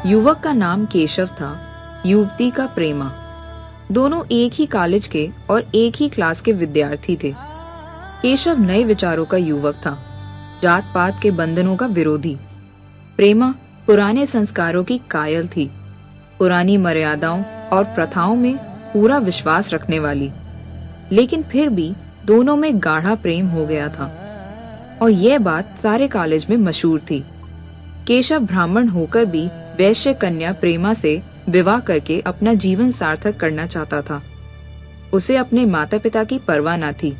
युवक का नाम केशव था, युवती का प्रेमा। दोनों एक ही कॉलेज के और एक ही क्लास के विद्यार्थी थे। केशव नए विचारों का युवक था, जात पात के बंधनों का विरोधी। प्रेमा पुराने संस्कारों की कायल थी, पुरानी मर्यादाओं और प्रथाओं में पूरा विश्वास रखने वाली। लेकिन फिर भी दोनों में गाढ़ा प्रेम हो गया था और यह बात सारे कॉलेज में मशहूर थी। केशव ब्राह्मण होकर भी वैश्य कन्या प्रेमा से विवाह करके अपना जीवन सार्थक करना चाहता था। उसे अपने माता पिता की परवाह न थी।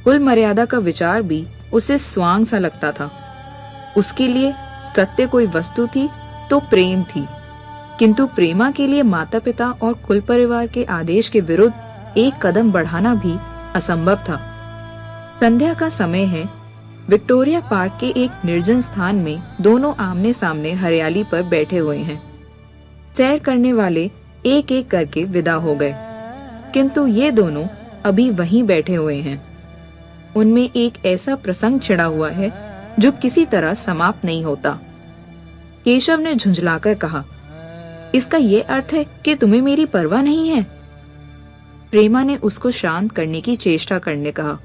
कुल मर्यादा का विचार भी उसे स्वांग सा लगता था। उसके लिए सत्य कोई वस्तु थी तो प्रेम थी, किंतु प्रेमा के लिए माता पिता और कुल परिवार के आदेश के विरुद्ध एक कदम बढ़ाना भी असंभव था। संध्या का समय है। विक्टोरिया पार्क के एक निर्जन स्थान में दोनों आमने सामने हरियाली पर बैठे हुए हैं। सैर करने वाले एक एक करके विदा हो गए, किंतु ये दोनों अभी वहीं बैठे हुए हैं। उनमें एक ऐसा प्रसंग छिड़ा हुआ है जो किसी तरह समाप्त नहीं होता। केशव ने झुंझलाकर कहा, इसका ये अर्थ है कि तुम्हें मेरी परवाह नहीं है? प्रेमा ने उसको शांत करने की चेष्टा करने कहा,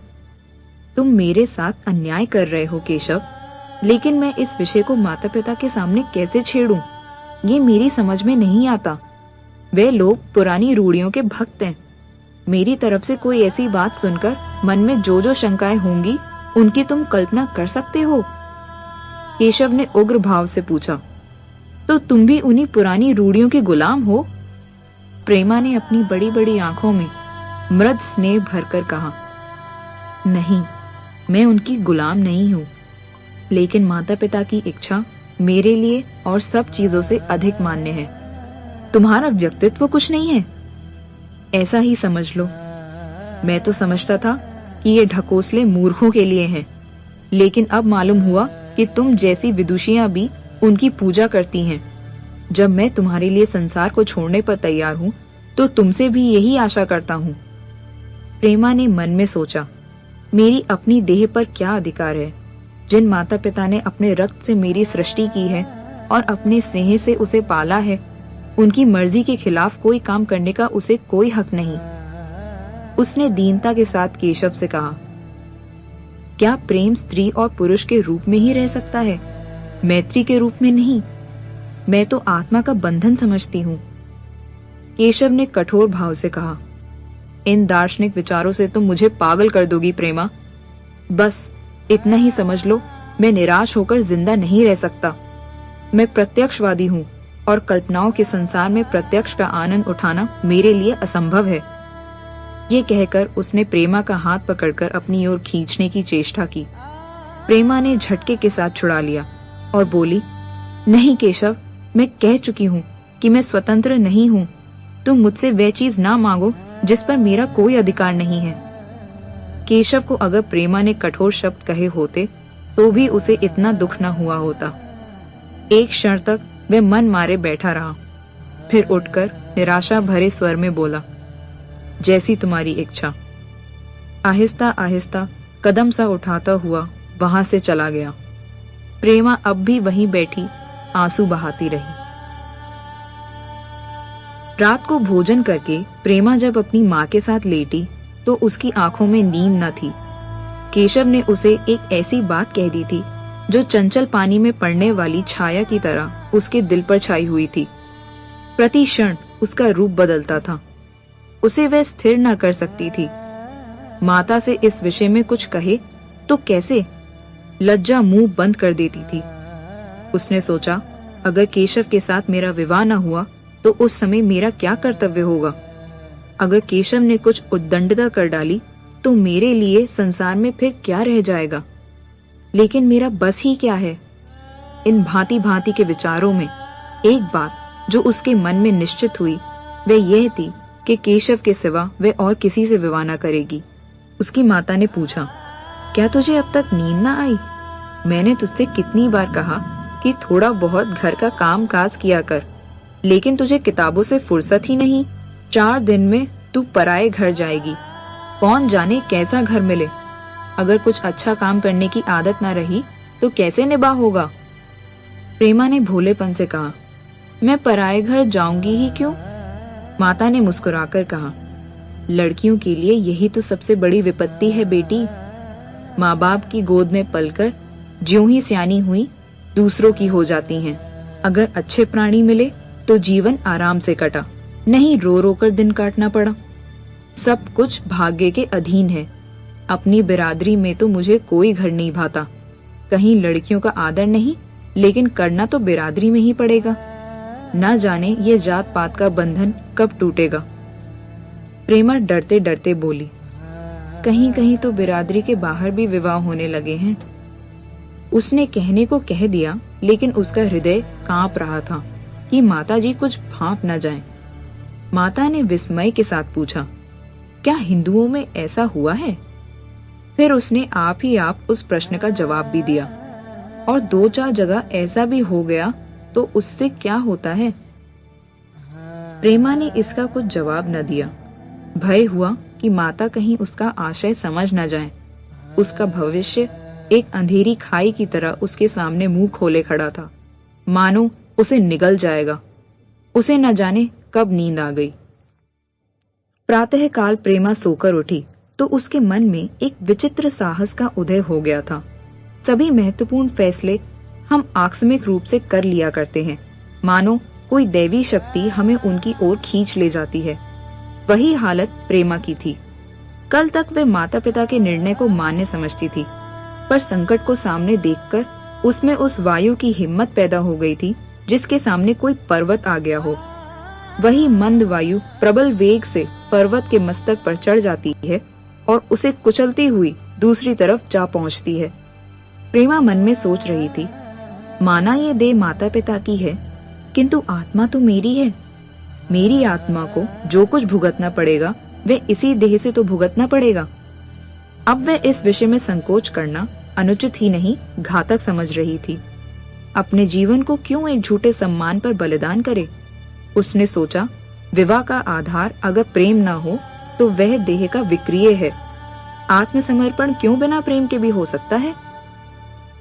तुम मेरे साथ अन्याय कर रहे हो केशव, लेकिन मैं इस विषय को माता पिता के सामने कैसे छेड़ूं? ये मेरी समझ में नहीं आता। वे लोग पुरानी रूढ़ियों के भक्त हैं। मेरी तरफ से कोई ऐसी बात सुनकर मन में जो जो शंकाएं होंगी उनकी तुम कल्पना कर सकते हो? केशव ने उग्र भाव से पूछा, तो तुम भी उन्हीं पुरानी रूढ़ियों के गुलाम हो? प्रेमा ने अपनी बड़ी बड़ी आंखों में मृद स्नेह भरकर कहा, नहीं, मैं उनकी गुलाम नहीं हूँ, लेकिन माता पिता की इच्छा मेरे लिए और सब चीजों से अधिक मान्य है। तुम्हारा व्यक्तित्व कुछ नहीं है, ऐसा ही समझ लो। मैं तो समझता था कि ये ढकोसले मूर्खों के लिए हैं, लेकिन अब मालूम हुआ कि तुम जैसी विदुषियां भी उनकी पूजा करती हैं। जब मैं तुम्हारे लिए संसार को छोड़ने पर तैयार हूँ तो तुमसे भी यही आशा करता हूँ। प्रेमा ने मन में सोचा, मेरी अपनी देह पर क्या अधिकार है? जिन माता पिता ने अपने रक्त से मेरी सृष्टि की है और अपने स्नेह से उसे पाला है, उनकी मर्जी के खिलाफ कोई काम करने का उसे कोई हक नहीं। उसने दीनता के साथ केशव से कहा, क्या प्रेम स्त्री और पुरुष के रूप में ही रह सकता है, मैत्री के रूप में नहीं? मैं तो आत्मा का बंधन समझती हूँ। केशव ने कठोर भाव से कहा, इन दार्शनिक विचारों से तुम मुझे पागल कर दोगी प्रेमा। बस इतना ही समझ लो, मैं निराश होकर जिंदा नहीं रह सकता। मैं प्रत्यक्षवादी हूँ और कल्पनाओं के संसार में प्रत्यक्ष का आनंद उठाना मेरे लिए असंभव है। ये कहकर उसने प्रेमा का हाथ पकड़कर अपनी ओर खींचने की चेष्टा की। प्रेमा ने झटके के साथ छुड़ा लिया और बोली, नहीं केशव, मैं कह चुकी हूँ कि मैं स्वतंत्र नहीं हूँ। तुम मुझसे वह चीज ना मांगो जिस पर मेरा कोई अधिकार नहीं है। केशव को अगर प्रेमा ने कठोर शब्द कहे होते तो भी उसे इतना दुख न हुआ होता। एक क्षण तक वह मन मारे बैठा रहा, फिर उठकर निराशा भरे स्वर में बोला, जैसी तुम्हारी इच्छा। आहिस्ता आहिस्ता कदम सा उठाता हुआ वहां से चला गया। प्रेमा अब भी वहीं बैठी आंसू बहाती रही। रात को भोजन करके प्रेमा जब अपनी माँ के साथ लेटी तो उसकी आंखों में नींद न थी। केशव ने उसे एक ऐसी बात कह दी थी जो चंचल पानी में पड़ने वाली छाया की तरह उसके दिल पर छाई हुई थी। प्रति क्षण उसका रूप बदलता था। उसे वह स्थिर न कर सकती थी। माता से इस विषय में कुछ कहे तो कैसे? लज्जा मुंह बंद कर देती थी। उसने सोचा, अगर केशव के साथ मेरा विवाह न हुआ तो उस समय मेरा क्या कर्तव्य होगा? अगर केशव ने कुछ उद्दंडता कर डाली तो मेरे लिए संसार में फिर क्या रह जाएगा? लेकिन मेरा बस ही क्या है? इन भांति भांति के विचारों में एक बात जो उसके मन में निश्चित हुई वह यह थी कि केशव के सिवा वह और किसी से विवाह न करेगी। उसकी माता ने पूछा, क्या तुझे अब तक नींद न आई? मैंने तुझसे कितनी बार कहा कि थोड़ा बहुत घर का काम काज किया कर, लेकिन तुझे किताबों से फुर्सत ही नहीं। 4 दिन में तू पराये घर जाएगी। कौन जाने कैसा घर मिले। अगर कुछ अच्छा काम करने की आदत न रही तो कैसे निभा होगा? प्रेमा ने भोलेपन से कहा, मैं पराये घर जाऊंगी ही क्यों? माता ने मुस्कुराकर कहा, लड़कियों के लिए यही तो सबसे बड़ी विपत्ति है बेटी। माँ बाप की गोद में पलकर ज्यों ही सियानी हुई दूसरों की हो जाती हैं। अगर अच्छे प्राणी मिले तो जीवन आराम से कटा, नहीं रो रो कर दिन काटना पड़ा। सब कुछ भाग्य के अधीन है। अपनी बिरादरी में तो मुझे कोई घर नहीं भाता। कहीं लड़कियों का आदर नहीं, लेकिन करना तो बिरादरी में ही पड़ेगा। ना जाने ये जात पात का बंधन कब टूटेगा। प्रेमा डरते डरते बोली, कहीं कहीं तो बिरादरी के बाहर भी विवाह होने लगे हैं। उसने कहने को कह दिया, लेकिन उसका हृदय कांप रहा था कि माताजी कुछ भांप न जाएं। माता ने विस्मय के साथ पूछा, क्या हिंदुओं में ऐसा हुआ है? फिर उसने आप ही आप उस प्रश्न का जवाब भी दिया, और 2-4 जगह ऐसा भी हो गया तो उससे क्या होता है? प्रेमा ने इसका कुछ जवाब न दिया। भय हुआ कि माता कहीं उसका आशय समझ न जाए। उसका भविष्य एक अंधेरी खाई की तरह उसके सामने मुंह खोले खड़ा था, मानो उसे निगल जाएगा। उसे न जाने कब नींद आ गई। प्रातःकाल प्रेमा सोकर उठी तो उसके मन में एक विचित्र साहस का उदय हो गया था। सभी महत्वपूर्ण फैसले हम आकस्मिक रूप से कर लिया करते हैं, मानो कोई दैवी शक्ति हमें उनकी ओर खींच ले जाती है। वही हालत प्रेमा की थी। कल तक वे माता पिता के निर्णय को मान्य समझती थी, पर संकट को सामने देखकर उसमें उस वायु की हिम्मत पैदा हो गई थी जिसके सामने कोई पर्वत आ गया हो। वही मंद वायु प्रबल वेग से पर्वत के मस्तक पर चढ़ जाती है और उसे कुचलती हुई दूसरी तरफ जा पहुंचती है। प्रेमा मन में सोच रही थी, माना ये देह माता पिता की है, किंतु आत्मा तो मेरी है। मेरी आत्मा को जो कुछ भुगतना पड़ेगा वह इसी देह से तो भुगतना पड़ेगा। अब वह इस विषय में संकोच करना अनुचित ही नहीं, घातक समझ रही थी। अपने जीवन को क्यों एक झूठे सम्मान पर बलिदान करे? उसने सोचा, विवाह का आधार अगर प्रेम न हो तो वह देह का विक्रिय है। आत्मसमर्पण क्यों बिना प्रेम के भी हो सकता है?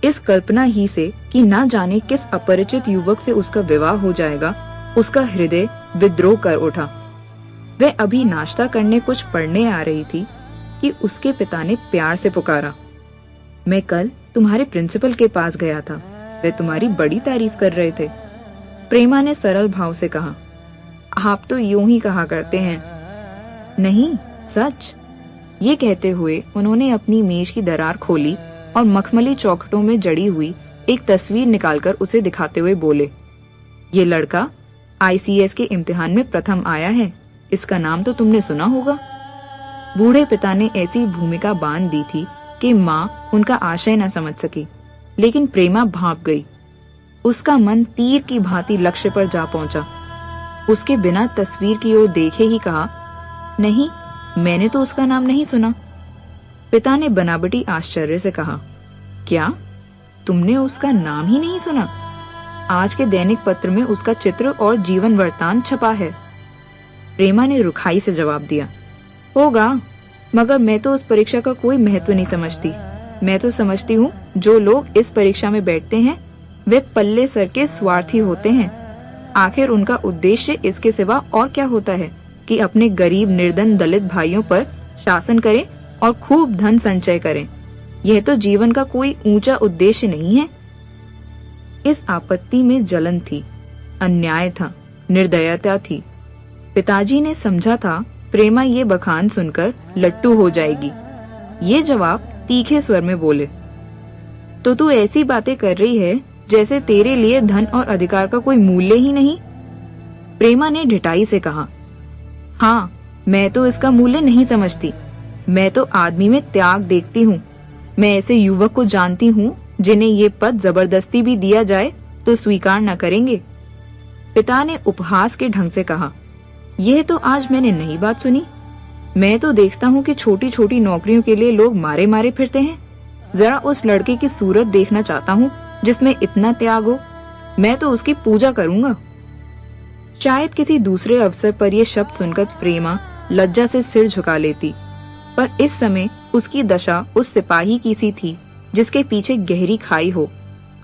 इस कल्पना ही से कि ना जाने किस अपरिचित युवक से उसका विवाह हो जाएगा, उसका हृदय विद्रोह कर उठा। वह अभी नाश्ता करने कुछ पढ़ने आ रही थी कि उसके पिता ने प्यार से पुकारा, मैं कल तुम्हारे प्रिंसिपल के पास गया था, वे तुम्हारी बड़ी तारीफ कर रहे थे। प्रेमा ने सरल भाव से कहा, आप तो यूं ही कहा करते हैं। नहीं, सच। ये कहते हुए उन्होंने अपनी मेज की दरार खोली और मखमली चौखटों में जड़ी हुई एक तस्वीर निकालकर उसे दिखाते हुए बोले, ये लड़का ICS के इम्तिहान में प्रथम आया है, इसका नाम तो तुमने सुना होगा। बूढ़े पिता ने ऐसी भूमिका बांध दी थी कि माँ उनका आशय न समझ सकी, लेकिन प्रेमा भांप गई। उसका मन तीर की भांति लक्ष्य पर जा पहुंचा। उसके बिना तस्वीर की ओर देखे ही कहा, नहीं, मैंने तो उसका नाम नहीं सुना। पिता ने बनावटी आश्चर्य से कहा, क्या तुमने उसका नाम ही नहीं सुना? आज के दैनिक पत्र में उसका चित्र और जीवन वृत्तांत छपा है। प्रेमा ने रुखाई से जवाब दिया, होगा, मगर मैं तो उस परीक्षा का कोई महत्व नहीं समझती। मैं तो समझती हूँ जो लोग इस परीक्षा में बैठते हैं वे पल्ले सर के स्वार्थी होते हैं। आखिर उनका उद्देश्य इसके सिवा और क्या होता है कि अपने गरीब निर्धन दलित भाइयों पर शासन करें और खूब धन संचय करें। यह तो जीवन का कोई ऊंचा उद्देश्य नहीं है। इस आपत्ति में जलन थी, अन्याय था, निर्दयता थी। पिताजी ने समझा था प्रेमा ये बखान सुनकर लट्टू हो जाएगी। ये जवाब तीखे स्वर में बोले, तो तू ऐसी बातें कर रही है जैसे तेरे लिए धन और अधिकार का कोई मूल्य ही नहीं। प्रेमा ने ढिठाई से कहा, हाँ, मैं तो इसका मूल्य नहीं समझती। मैं तो आदमी में त्याग देखती हूँ। मैं ऐसे युवक को जानती हूँ जिन्हें ये पद जबरदस्ती भी दिया जाए तो स्वीकार न करेंगे। पिता ने उपहास के ढंग से कहा, यह तो आज मैंने नई बात सुनी। मैं तो देखता हूँ कि छोटी छोटी नौकरियों के लिए लोग मारे मारे फिरते हैं। जरा उस लड़के की सूरत देखना चाहता हूँ जिसमें इतना त्याग हो। मैं तो उसकी पूजा करूंगा। शायद किसी दूसरे अवसर पर यह शब्द सुनकर प्रेमा लज्जा से सिर झुका लेती, पर इस समय उसकी दशा उस सिपाही की सी थी जिसके पीछे गहरी खाई हो।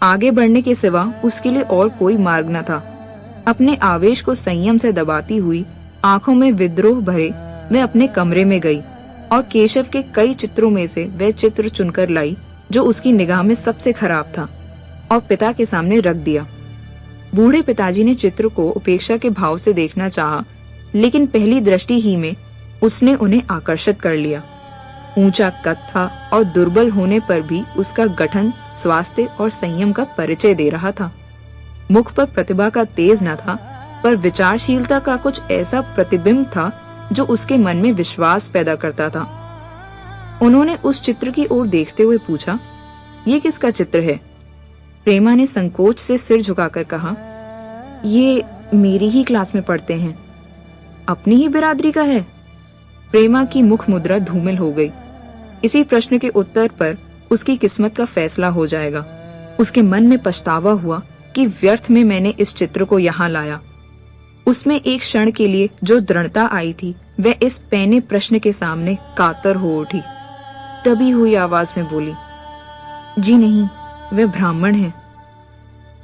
आगे बढ़ने के सिवा उसके लिए और कोई मार्ग न था। अपने आवेश को संयम से दबाती हुई, आंखों में विद्रोह भरे, वह अपने कमरे में गई और केशव के कई चित्रों में से वह चित्र चुनकर लाई जो उसकी निगाह में सबसे खराब था और पिता के सामने रख दिया। बूढ़े पिताजी ने चित्र को उपेक्षा के भाव से देखना चाहा, लेकिन पहली दृष्टि ही में उसने उन्हें आकर्षित कर लिया। ऊंचा कद था और दुर्बल होने पर भी उसका गठन स्वास्थ्य और संयम का परिचय दे रहा था। मुख पर प्रतिभा का तेज न था, पर विचारशीलता का कुछ ऐसा प्रतिबिंब था जो उसके मन में विश्वास पैदा करता था। उन्होंने उस चित्र की ओर देखते हुए पूछा, ये किसका चित्र है? प्रेमा ने संकोच से सिर झुकाकर कहा, ये मेरी ही क्लास में पढ़ते हैं। अपनी ही बिरादरी का है? प्रेमा की मुख मुद्रा धूमिल हो गई। इसी प्रश्न के उत्तर पर उसकी किस्मत का फैसला हो जाएगा। उसके मन में पछतावा हुआ कि व्यर्थ में मैंने इस चित्र को यहाँ लाया। उसमें एक क्षण के लिए जो दृढ़ता आई थी, वह इस पैने प्रश्न के सामने कातर हो उठी। दबी हुई आवाज में बोली, जी नहीं, वह ब्राह्मण है।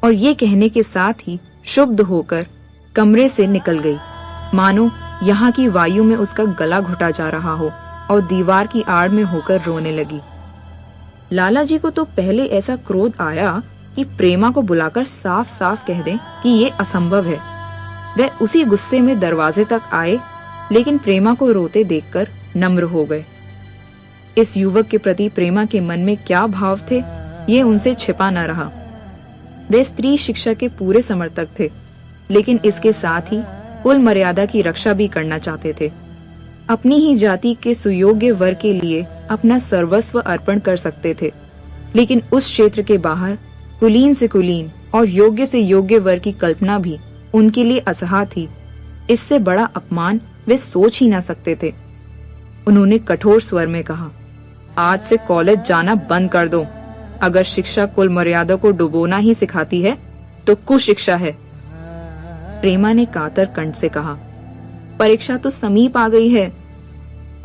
और ये कहने के साथ ही शुद्ध होकर कमरे से निकल गई, मानो यहाँ की वायु में उसका गला घुटा जा रहा हो, और दीवार की आड़ में होकर रोने लगी। लाला जी को तो पहले ऐसा क्रोध आया कि प्रेमा को बुलाकर साफ साफ कह दें कि ये असंभव है। वह उसी गुस्से में दरवाजे तक आए, लेकिन प्रेमा को रोते देखकर नम्र हो गए। इस युवक के प्रति प्रेमा के मन में क्या भाव थे, ये उनसे छिपा न रहा। वे स्त्री शिक्षा के पूरे समर्थक थे, लेकिन इसके साथ ही कुल मर्यादा की रक्षा भी करना चाहते थे। अपनी ही जाति के सुयोग्य वर के लिए अपना सर्वस्व अर्पण कर सकते थे, लेकिन उस क्षेत्र के बाहर कुलीन से कुलीन और योग्य से योग्य वर की कल्पना भी उनके लिए असहा थी। इससे बड़ा अपमान वे सोच ही ना सकते थे। उन्होंने कठोर स्वर में कहा, आज से कॉलेज जाना बंद कर दो। अगर शिक्षा कुल मर्यादा को डुबोना ही सिखाती है तो कुशिक्षा है। प्रेमा ने कातर कंठ से कहा, परीक्षा तो समीप आ गई है।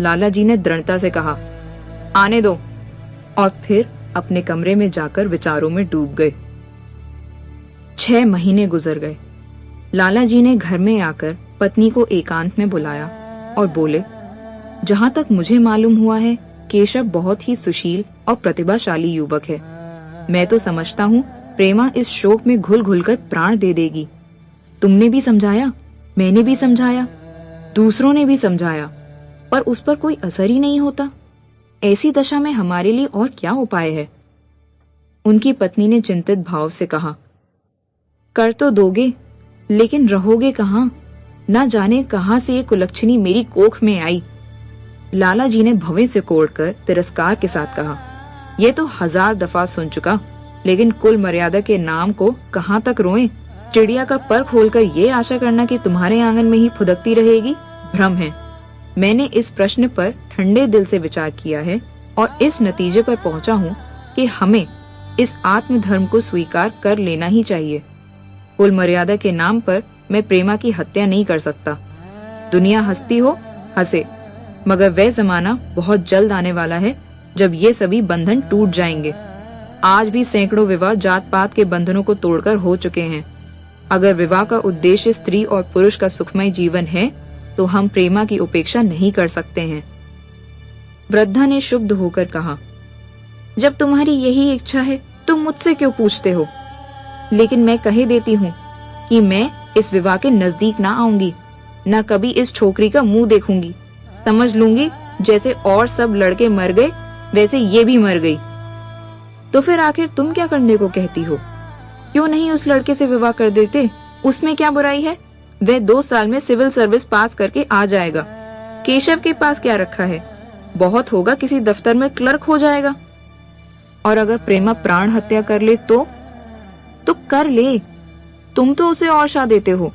लाला जी ने दृढ़ता से कहा, आने दो, और फिर अपने कमरे में जाकर विचारों में डूब गए। 6 महीने गुजर गए। लाला जी ने घर में आकर पत्नी को एकांत में बुलाया और बोले, जहां तक मुझे मालूम हुआ है, केशव बहुत ही सुशील और प्रतिभाशाली युवक है। मैं तो समझता हूँ प्रेमा इस शोक में घुल घुलकर प्राण दे देगी। तुमने भी समझाया, मैंने भी समझाया, दूसरों ने भी समझाया, पर उस पर कोई असर ही नहीं होता। ऐसी दशा में हमारे लिए और क्या उपाय है? उनकी पत्नी ने चिंतित भाव से कहा, कर तो दोगे, लेकिन रहोगे कहाँ? न जाने कहाँ से ये कुलक्षणी मेरी कोख में आई। लाला जी ने भवें से कोड़कर तिरस्कार के साथ कहा, यह तो 1000 दफा सुन चुका, लेकिन कुल मर्यादा के नाम को कहाँ तक रोएं? चिड़िया का पर खोलकर ये आशा करना कि तुम्हारे आंगन में ही फुदकती रहेगी, भ्रम है। मैंने इस प्रश्न पर ठंडे दिल से विचार किया है और इस नतीजे पर पहुंचा हूँ कि हमें इस आत्मधर्म को स्वीकार कर लेना ही चाहिए। कुल मर्यादा के नाम पर मैं प्रेमा की हत्या नहीं कर सकता। दुनिया हंसती हो हंसे, मगर वह जमाना बहुत जल्द आने वाला है जब ये सभी बंधन टूट जाएंगे। आज भी सैकड़ों विवाह जात पात के बंधनों को तोड़कर हो चुके हैं। अगर विवाह का उद्देश्य स्त्री और पुरुष का सुखमय जीवन है, तो हम प्रेमा की उपेक्षा नहीं कर सकते हैं। वृद्धा ने शुद्ध होकर कहा, जब तुम्हारी यही इच्छा है, तुम मुझसे क्यों पूछते हो? लेकिन मैं कह देती हूँ कि मैं इस विवाह के नजदीक ना आऊंगी, न कभी इस छोकरी का मुंह देखूंगी। समझ लूंगी जैसे और सब लड़के मर गए, वैसे ये भी मर गई। तो फिर आखिर तुम क्या करने को कहती हो? क्यों नहीं उस लड़के से विवाह कर देते? उसमें क्या बुराई है? वह 2 साल में सिविल सर्विस पास करके आ जाएगा। केशव के पास क्या रखा है? बहुत होगा किसी दफ्तर में क्लर्क हो जाएगा। और अगर प्रेमा प्राण हत्या कर ले तो कर ले। तुम तो उसे और शाह देते हो।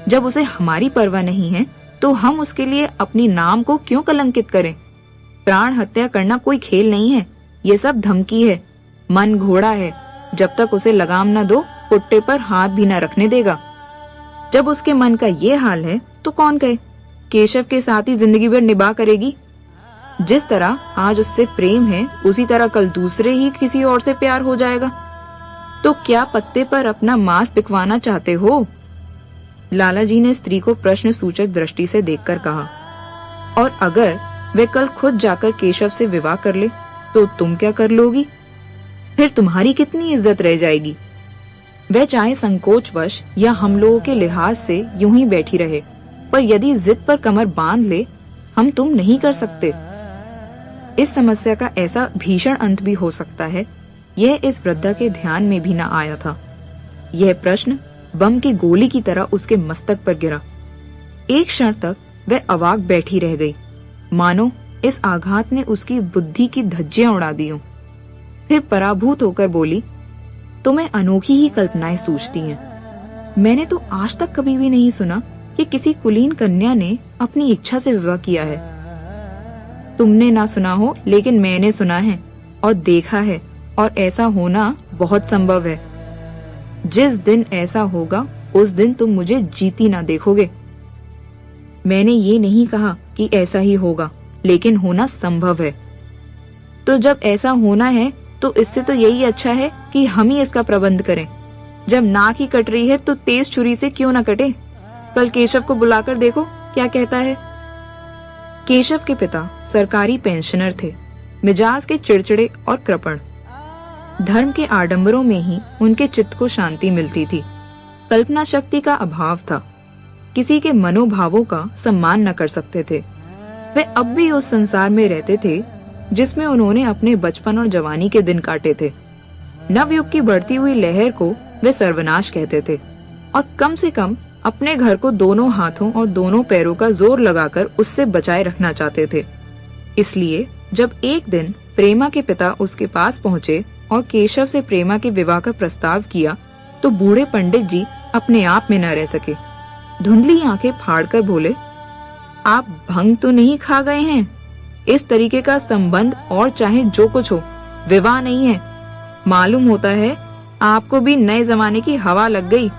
जब उसे हमारी परवाह नहीं है, तो हम उसके लिए अपनी नाम को क्यों कलंकित करें? प्राण हत्या करना कोई खेल नहीं है, ये सब धमकी है। मन घोड़ा है, जब तक उसे लगाम न दो, पुट्टे पर हाथ भी न रखने देगा। जब उसके मन का ये हाल है, तो कौन कहे केशव के साथ ही जिंदगी भर निभा करेगी। जिस तरह आज उससे प्रेम है, उसी तरह कल दूसरे ही किसी और से प्यार हो जाएगा। तो क्या पत्ते पर अपना मांस पिकवाना चाहते हो? लालाजी ने स्त्री को प्रश्न सूचक दृष्टि से देखकर कहा, और अगर वे कल खुद जाकर केशव से विवाह कर ले तो तुम क्या कर लोगी? फिर तुम्हारी कितनी इज्जत रह जाएगी? वह चाहे संकोचवश या हम लोगों के लिहाज से यूं ही बैठी रहे, पर यदि जिद पर कमर बांध ले, हम तुम नहीं कर सकते। इस समस्या का ऐसा भीषण अंत भी हो सकता है, यह इस वृद्धा के ध्यान में भी न आया था। यह प्रश्न बम की गोली की तरह उसके मस्तक पर गिरा। एक क्षण तक वह अवाक बैठी रह गई, मानो इस आघात ने उसकी बुद्धि की धज्जियां उड़ा दी हों। फिर पराभूत होकर बोली, तुम्हें अनोखी ही कल्पनाएं सूझती हैं। मैंने तो आज तक कभी भी नहीं सुना कि किसी कुलीन कन्या ने अपनी इच्छा से विवाह किया है। तुमने ना सुना हो, लेकिन मैंने सुना है और देखा है, और ऐसा होना बहुत संभव है। जिस दिन ऐसा होगा उस दिन तुम मुझे जीती ना देखोगे। मैंने ये नहीं कहा कि ऐसा ही होगा, लेकिन होना संभव है। तो जब ऐसा होना है तो इससे तो यही अच्छा है कि हम ही इसका प्रबंध करें। जब नाक ही कट रही है तो तेज छुरी से क्यों न कटे? कल केशव को बुलाकर देखो क्या कहता है। केशव के पिता सरकारी पेंशनर थे, मिजाज के चिड़चिड़े और कृपण। धर्म के आडंबरों में ही उनके चित्त को शांति मिलती थी। कल्पना शक्ति का अभाव था, किसी के मनोभावों का सम्मान न कर सकते थे। वे अब भी उस संसार में रहते थे जिसमें उन्होंने अपने बचपन और जवानी के दिन काटे थे। नवयुग की बढ़ती हुई लहर को वे सर्वनाश कहते थे, और कम से कम अपने घर को दोनों हाथों और दोनों पैरों का जोर लगाकर उससे बचाए रखना चाहते थे। इसलिए जब एक दिन प्रेमा के पिता उसके पास पहुँचे और केशव से प्रेमा के विवाह का प्रस्ताव किया, तो बूढ़े पंडित जी अपने आप में न रह सके। धुंधली आंखें फाड़कर बोले, आप भंग तो नहीं खा गए हैं? इस तरीके का संबंध और चाहे जो कुछ हो, विवाह नहीं है। मालूम होता है आपको भी नए जमाने की हवा लग गई।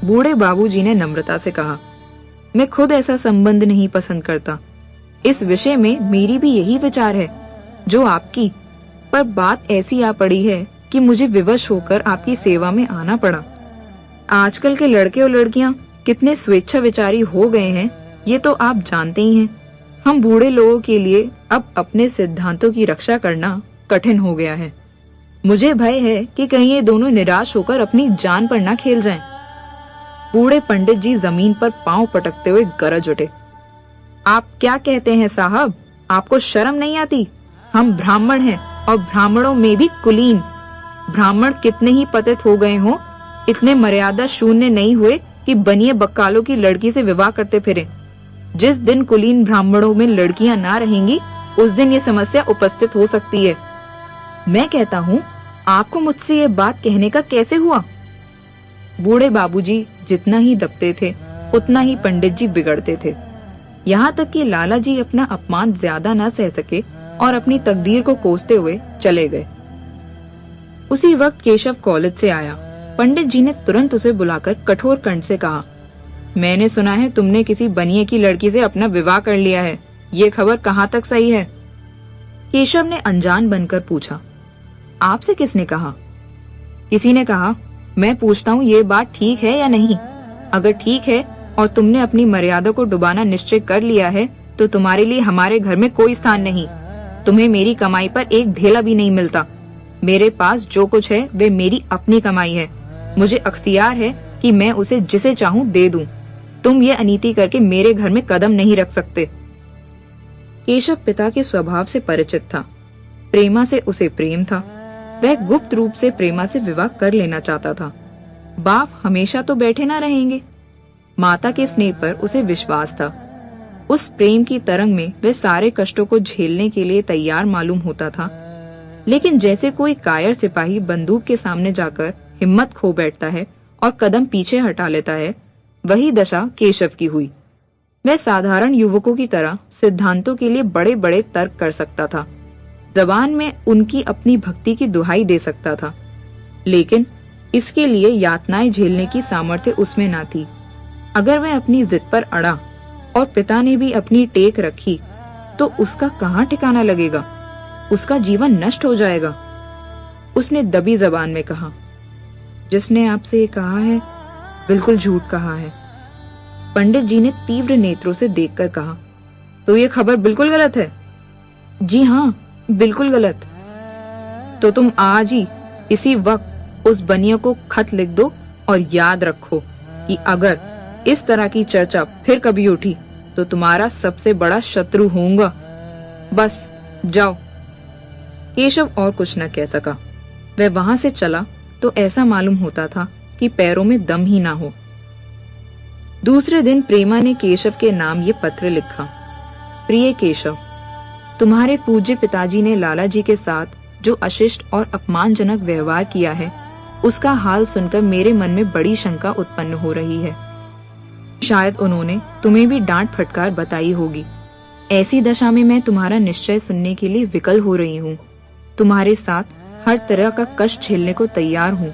बूढ़े बाबूजी ने नम्रता से कहा, मैं खुद ऐसा संबंध नहीं पसंद करता। इस विषय में मेरी भी यही विचार है जो आपकी, पर बात ऐसी आ पड़ी है कि मुझे विवश होकर आपकी सेवा में आना पड़ा। आजकल के लड़के और लड़कियां कितने स्वेच्छा विचारी हो गए हैं, ये तो आप जानते ही हैं। हम बूढ़े लोगों के लिए अब अपने सिद्धांतों की रक्षा करना कठिन हो गया है। मुझे भय है कि कहीं ये दोनों निराश होकर अपनी जान पर न खेल जाएं। बूढ़े पंडित जी जमीन पर पांव पटकते हुए गरज उठे, आप क्या कहते हैं साहब? आपको शर्म नहीं आती? हम ब्राह्मण हैं, और ब्राह्मणों में भी कुलीन। ब्राह्मण कितने ही पतित हो गए हों, इतने मर्यादा शून्य नहीं हुए कि बनिए बक्कालों की लड़की से विवाह करते फिरे। जिस दिन कुलीन ब्राह्मणों में लड़कियां ना रहेंगी, उस दिन ये समस्या उपस्थित हो सकती है। मैं कहता हूँ, आपको मुझसे ये बात कहने का कैसे हुआ? बूढ़े बाबूजी जितना ही दबते थे, उतना ही पंडित जी बिगड़ते थे। यहाँ तक कि लाला जी अपना अपमान ज्यादा न सह सके और अपनी तकदीर को कोसते हुए चले गए। उसी वक्त केशव कॉलेज से आया। पंडित जी ने तुरंत उसे बुलाकर कठोर कंठ से कहा, मैंने सुना है तुमने किसी बनिए की लड़की से अपना विवाह कर लिया है। ये खबर कहाँ तक सही है? केशव ने अनजान बनकर पूछा, आपसे किसने कहा? किसी ने कहा। मैं पूछता हूँ, ये बात ठीक है या नहीं? अगर ठीक है और तुमने अपनी मर्यादा को डुबाना निश्चय कर लिया है, तो तुम्हारे लिए हमारे घर में कोई स्थान नहीं। तुम्हें मेरी कमाई पर एक ढेला भी नहीं मिलता। मेरे पास जो कुछ है वे मेरी अपनी कमाई है। मुझे अख्तियार है कि मैं उसे जिसे चाहूँ दे दूं। तुम ये अनीति करके मेरे घर में कदम नहीं रख सकते। केशव पिता के स्वभाव से परिचित था। प्रेमा से उसे प्रेम था। वह गुप्त रूप से प्रेमा से विवाह कर लेना चाहता था। बाप हमेशा तो बैठे ना रहेंगे। माता के स्नेह पर उसे विश्वास था। उस प्रेम की तरंग में वह सारे कष्टों को झेलने के लिए तैयार मालूम होता था। लेकिन जैसे कोई कायर सिपाही बंदूक के सामने जाकर हिम्मत खो बैठता है और कदम पीछे हटा लेता है, वही दशा केशव की हुई। वह साधारण युवकों की तरह सिद्धांतों के लिए बड़े बड़े तर्क कर सकता था, जबान में उनकी अपनी भक्ति की दुहाई दे सकता था, लेकिन इसके लिए यातनाएं झेलने की सामर्थ्य उसमें ना थी। अगर वह अपनी जिद पर अड़ा और पिता ने भी अपनी टेक रखी, तो उसका कहाँ ठिकाना लगेगा? उसका जीवन नष्ट हो जाएगा। उसने दबी जबान में कहा, जिसने आपसे ये कहा है बिल्कुल झूठ कहा है। पंडित जी ने तीव्र नेत्रों से देखकर कहा, तो ये खबर बिल्कुल गलत है? जी हाँ, बिल्कुल गलत। तो तुम आज ही इसी वक्त उस बनिया को खत लिख दो और याद रखो कि अगर इस तरह की चर्चा फिर कभी उठी तो तुम्हारा सबसे बड़ा शत्रु होऊंगा। बस जाओ। केशव और कुछ न कह सका। वह वहां से चला तो ऐसा मालूम होता था कि पैरों में दम ही ना हो। दूसरे दिन प्रेमा ने केशव के नाम ये पत्र लिखा। प्रिय केशव, तुम्हारे पूज्य पिताजी ने लाला जी के साथ जो अशिष्ट और अपमानजनक व्यवहार किया है, उसका हाल सुनकर मेरे मन में बड़ी शंका उत्पन्न हो रही है। शायद उन्होंने तुम्हें भी डांट फटकार बताई होगी। ऐसी दशा में मैं तुम्हारा निश्चय सुनने के लिए विकल हो रही हूँ। तुम्हारे साथ हर तरह का कष्ट झेलने को तैयार हूँ।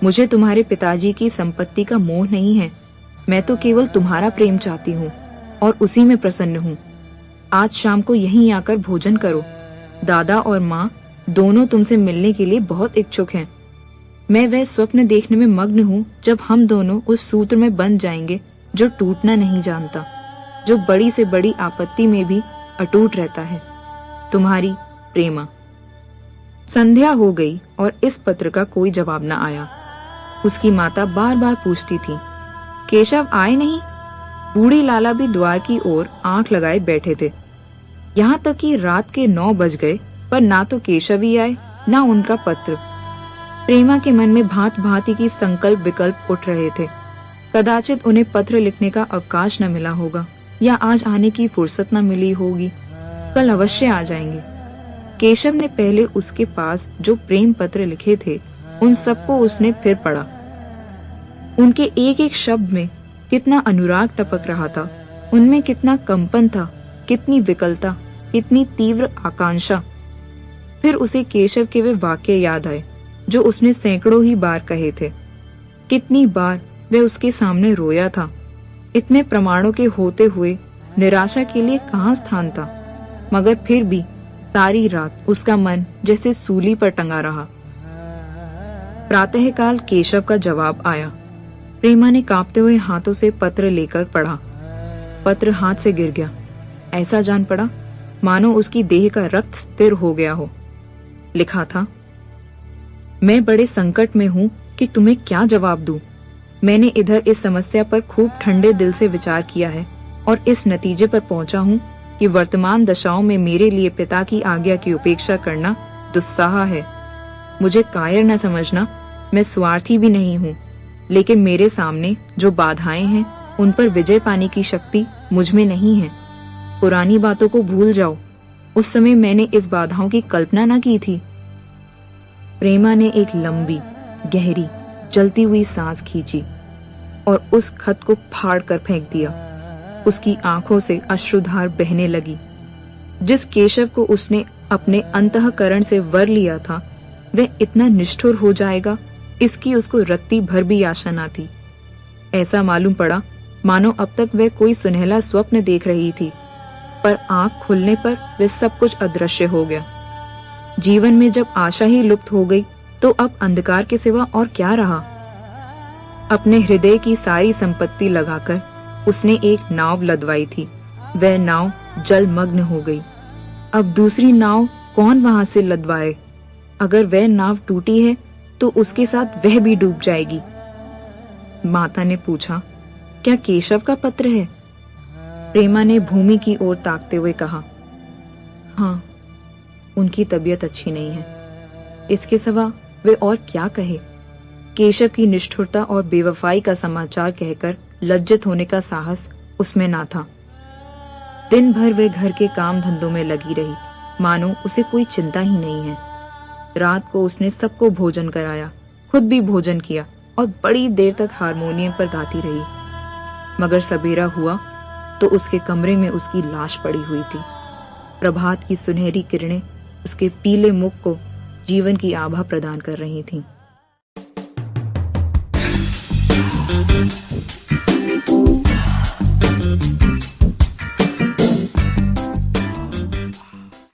मुझे तुम्हारे पिताजी की संपत्ति का मोह नहीं है। मैं तो केवल तुम्हारा प्रेम चाहती हूँ और उसी में प्रसन्न हूँ। आज शाम को यहीं आकर भोजन करो। दादा और माँ दोनों तुमसे मिलने के लिए बहुत इच्छुक हैं। मैं वह स्वप्न देखने में मग्न हूँ जब हम दोनों उस सूत्र में बंध जाएंगे जो टूटना नहीं जानता, जो बड़ी से बड़ी आपत्ति में भी अटूट रहता है। तुम्हारी प्रेमा। संध्या हो गई और इस पत्र का कोई जवाब न आया। उसकी माता बार बार पूछती थी, केशव आए नहीं? बूढ़ी लाला भी द्वार की ओर आंख लगाए बैठे थे। यहाँ तक कि रात के 9 बज गए पर ना तो केशव ही आए ना उनका पत्र। प्रेमा के मन में भांत भांति की संकल्प विकल्प उठ रहे थे। कदाचित उन्हें पत्र लिखने का अवकाश न मिला होगा या आज आने की फुर्सत न मिली होगी। कल अवश्य आ जाएंगे। केशव ने पहले उसके पास जो प्रेम पत्र लिखे थे उन सबको उसने फिर पढ़ा। उनके एक एक शब्द में कितना अनुराग टपक रहा था, उनमें कितना कंपन था, कितनी विकलता, कितनी तीव्र आकांक्षा। फिर उसे केशव के वे वाक्य याद आए जो उसने सैकड़ों ही बार कहे थे। कितनी बार वह उसके सामने रोया था। इतने प्रमाणों के होते हुए निराशा के लिए कहाँ स्थान था, मगर फिर भी सारी रात उसका मन जैसे सूली पर टंगा रहा। प्रातःकाल केशव का जवाब आया। प्रेमा ने कांपते हुए हाथों से पत्र लेकर पढ़ा। पत्र हाथ से गिर गया। ऐसा जान पड़ा मानो उसकी देह का रक्त स्थिर हो गया हो। लिखा था, मैं बड़े संकट में हूँ कि तुम्हें क्या जवाब दूं। मैंने इधर इस समस्या पर खूब ठंडे दिल से विचार किया है और इस नतीजे पर पहुंचा हूँ कि वर्तमान दशाओं में मेरे लिए पिता की आज्ञा की उपेक्षा करना दुस्साह है। मुझे कायर न समझना, मैं स्वार्थी भी नहीं हूँ, लेकिन मेरे सामने जो बाधाएं हैं उन पर विजय पाने की शक्ति मुझ में नहीं है। पुरानी बातों को भूल जाओ। उस समय मैंने इस बाधाओं की कल्पना न की थी। प्रेमा ने एक लंबी, गहरी, जलती हुई सांस खींची और उस खत को फाड़ कर फेंक दिया। उसकी आंखों से अश्रुधार बहने लगी। जिस केशव को उसने अपने अंतःकरण से वर लिया था, वह इतना निष्ठुर हो जाएगा, इसकी उसको रत्ती भर भी आशा न थी। ऐसा मालूम पड़ा मानो अब तक वह कोई सुनहला स्वप्न देख रही थी, पर आंख खुलने पर वह सब कुछ अदृश्य हो गया। जीवन में जब आशा ही लुप्त हो गई तो अब अंधकार के सिवा और क्या रहा। अपने हृदय की सारी संपत्ति लगाकर उसने एक नाव लदवाई थी। वह नाव जलमग्न हो गई। अब दूसरी नाव कौन वहां से लदवाए? अगर वह नाव टूटी है तो उसके साथ वह भी डूब जाएगी। माता ने पूछा, क्या केशव का पत्र है? प्रेमा ने भूमि की ओर ताकते हुए कहा, हाँ, उनकी तबीयत अच्छी नहीं है। इसके सिवा वे और क्या कहे। केशव की निष्ठुरता और बेवफाई का समाचार कहकर लज्जित होने का साहस उसमें ना था। दिन भर वे घर के काम धंधों में लगी रही, मानो उसे कोई चिंता ही नहीं है। रात को उसने सबको भोजन कराया, खुद भी भोजन किया और बड़ी देर तक हारमोनियम पर गाती रही। मगर सवेरा हुआ तो उसके कमरे में उसकी लाश पड़ी हुई थी। प्रभात की सुनहरी किरणें उसके पीले मुख को जीवन की आभा प्रदान कर रही थीं।